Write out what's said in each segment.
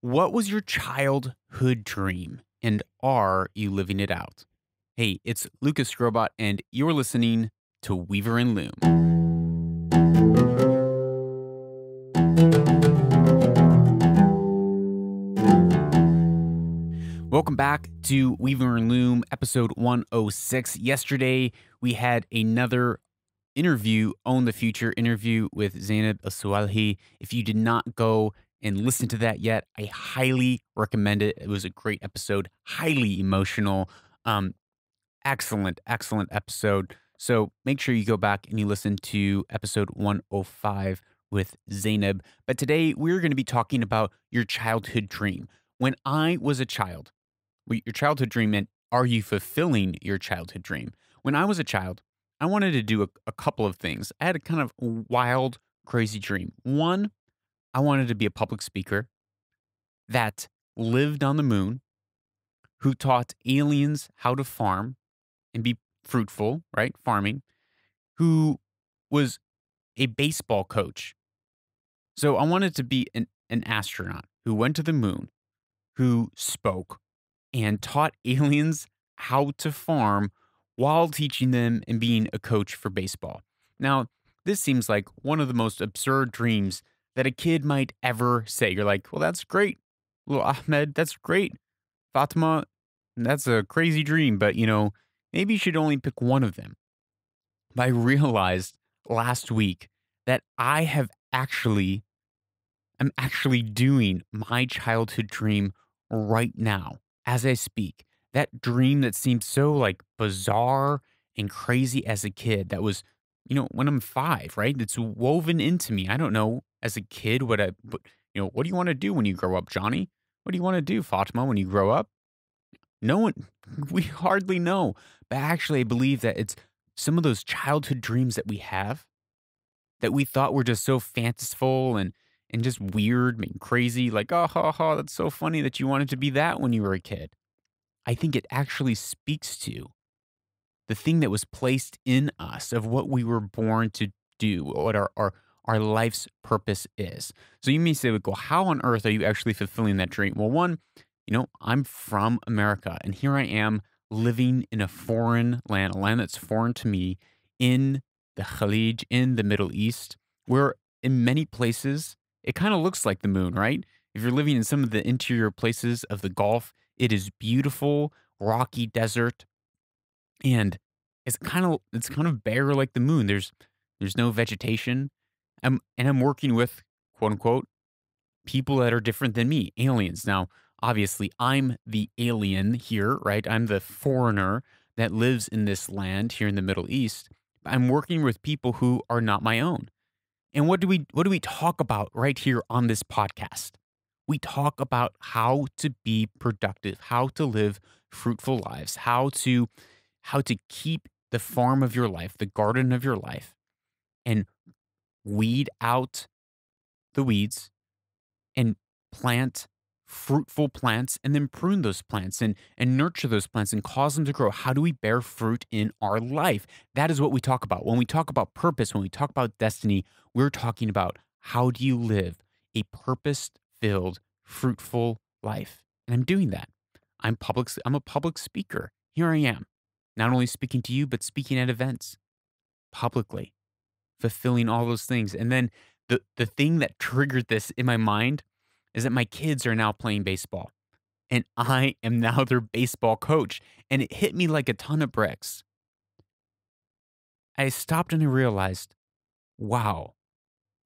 What was your childhood dream, and are you living it out? Hey, it's Lucas Robot, and you're listening to Weaver and Loom. Welcome back to Weaver and Loom, episode 106. Yesterday, we had another interview, Own the Future interview with Zainab Aswalhi. If you did not go and listen to that yet, I highly recommend it. It was a great episode, highly emotional. Um, excellent episode. So make sure you go back and you listen to episode 105 with Zainab. But today we're going to be talking about your childhood dream. When I was a child, your childhood dream meant, are you fulfilling your childhood dream? When I was a child, I wanted to do a couple of things. I had a kind of wild, crazy dream. One, I wanted to be a public speaker that lived on the moon, who taught aliens how to farm and be fruitful, right? Farming, who was a baseball coach. So I wanted to be an astronaut who went to the moon, who spoke and taught aliens how to farm while teaching them and being a coach for baseball. Now, this seems like one of the most absurd dreams that a kid might ever say. You're like, well, that's great. Little Ahmed, that's great. Fatima, that's a crazy dream, but maybe you should only pick one of them. But I realized last week that I'm actually doing my childhood dream right now as I speak. That dream that seemed so like bizarre and crazy as a kid, that was, when I'm 5, right? It's woven into me. I don't know as a kid what do you want to do when you grow up, Johnny? What do you want to do, Fatima, when you grow up? No one, we hardly know. But actually, I believe that it's some of those childhood dreams that we have that we thought were just so fanciful and just weird and crazy. Like, oh, ha, ha, that's so funny that you wanted to be that when you were a kid. I think it actually speaks to the thing that was placed in us of what we were born to do, what our life's purpose is. So you may say, like, well, how on earth are you actually fulfilling that dream? Well, one, I'm from America, and here I am living in a foreign land, a land that's foreign to me, in the Khalij, in the Middle East, where in many places it kind of looks like the moon, right? If you're living in some of the interior places of the Gulf, it is beautiful, rocky desert, and it's kind of bare like the moon. There's no vegetation. I'm working with, quote unquote, people that are different than me, aliens. Now, obviously, I'm the alien here, right? I'm the foreigner that lives in this land here in the Middle East. I'm working with people who are not my own. And what do we talk about right here on this podcast? We talk about how to be productive, how to live fruitful lives, how to keep the farm of your life, the garden of your life, and weed out the weeds and plant fruitful plants, and then prune those plants and nurture those plants and cause them to grow. How do we bear fruit in our life? That is what we talk about. When we talk about purpose, when we talk about destiny, we're talking about how do you live a purpose-filled, fruitful life. And I'm doing that. I'm a public speaker. Here I am, not only speaking to you, but speaking at events publicly, fulfilling all those things. And then the thing that triggered this in my mind is that my kids are now playing baseball, and I am now their baseball coach. And it hit me like a ton of bricks. I stopped and I realized, wow,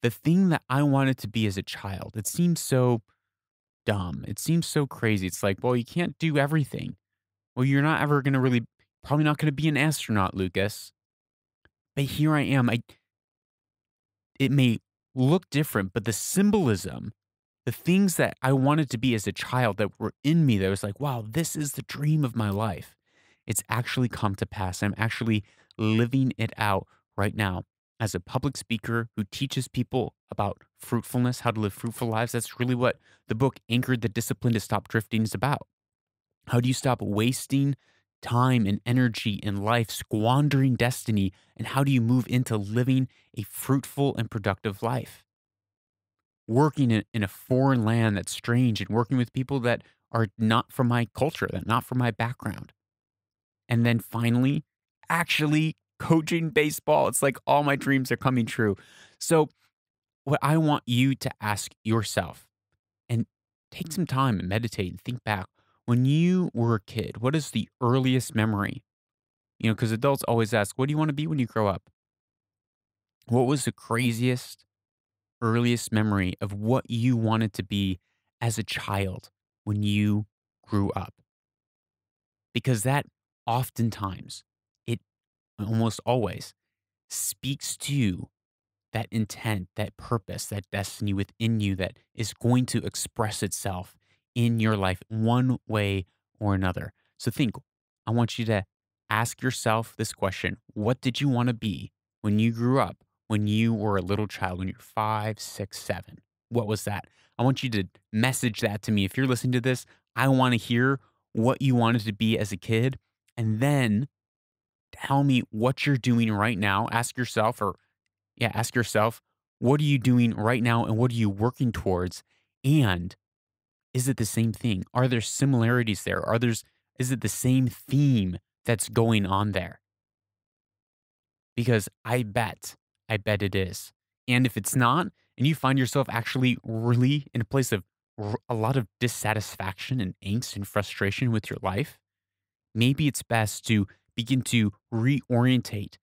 the thing that I wanted to be as a child, it seems so dumb. It seems so crazy. It's like, well, you can't do everything. Well, you're not ever going to probably not going to be an astronaut, Lucas. But here I am. It may look different, but the symbolism, the things that I wanted to be as a child that were in me, that was like, wow, this is the dream of my life. It's actually come to pass. I'm actually living it out right now as a public speaker who teaches people about fruitfulness, how to live fruitful lives. That's really what the book Anchored the Discipline to Stop Drifting is about. How do you stop wasting time and energy in life, squandering destiny, and how do you move into living a fruitful and productive life? working in a foreign land that's strange and working with people that are not from my culture, that not from my background. And then finally, actually coaching baseball. It's like all my dreams are coming true. So, what I want you to ask yourself and take some time and meditate and think back when you were a kid, what is the earliest memory? Because adults always ask, what do you want to be when you grow up? What was the craziest, earliest memory of what you wanted to be as a child when you grew up? Because that oftentimes, it almost always speaks to that intent, that purpose, that destiny within you that is going to express itself in your life one way or another. So think, I want you to ask yourself this question. What did you want to be when you grew up, when you were a little child, when you're 5, 6, 7? What was that? I want you to message that to me. If you're listening to this, I want to hear what you wanted to be as a kid. And then tell me what you're doing right now. Ask yourself, what are you doing right now and what are you working towards? And is it the same thing? Are there similarities there? Is it the same theme that's going on there? Because I bet it is. And if it's not, and you find yourself actually really in a place of a lot of dissatisfaction and angst and frustration with your life, maybe it's best to begin to reorientate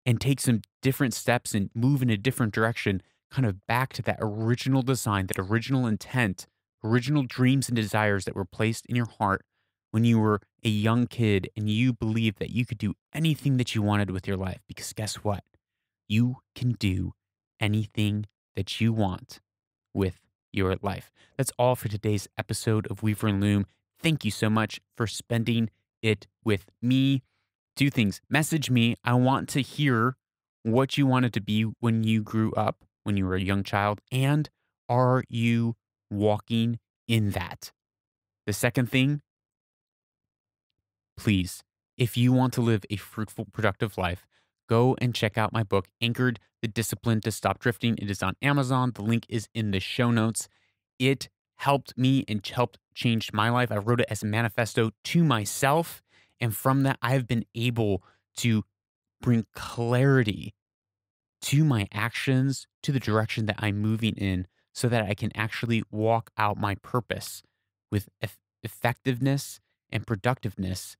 and take some different steps and move in a different direction, kind of back to that original design, that original intent, original dreams and desires that were placed in your heart when you were a young kid and you believed that you could do anything that you wanted with your life. Because guess what? You can do anything that you want with your life. That's all for today's episode of Weaver and Loom. Thank you so much for spending it with me. Two things. Message me. I want to hear what you wanted to be when you grew up, when you were a young child, and are you walking in that? The second thing, please, if you want to live a fruitful, productive life, go and check out my book, Anchored: The Discipline to Stop Drifting. It is on Amazon. The link is in the show notes. It helped me and helped change my life. I wrote it as a manifesto to myself. And from that, I've been able to bring clarity to my actions, to the direction that I'm moving in, so that I can actually walk out my purpose with effectiveness and productiveness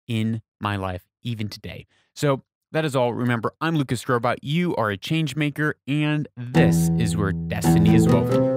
in my life, even today. So that is all. Remember, I'm Lucas Robot. You are a change maker, and this is where destiny is woven.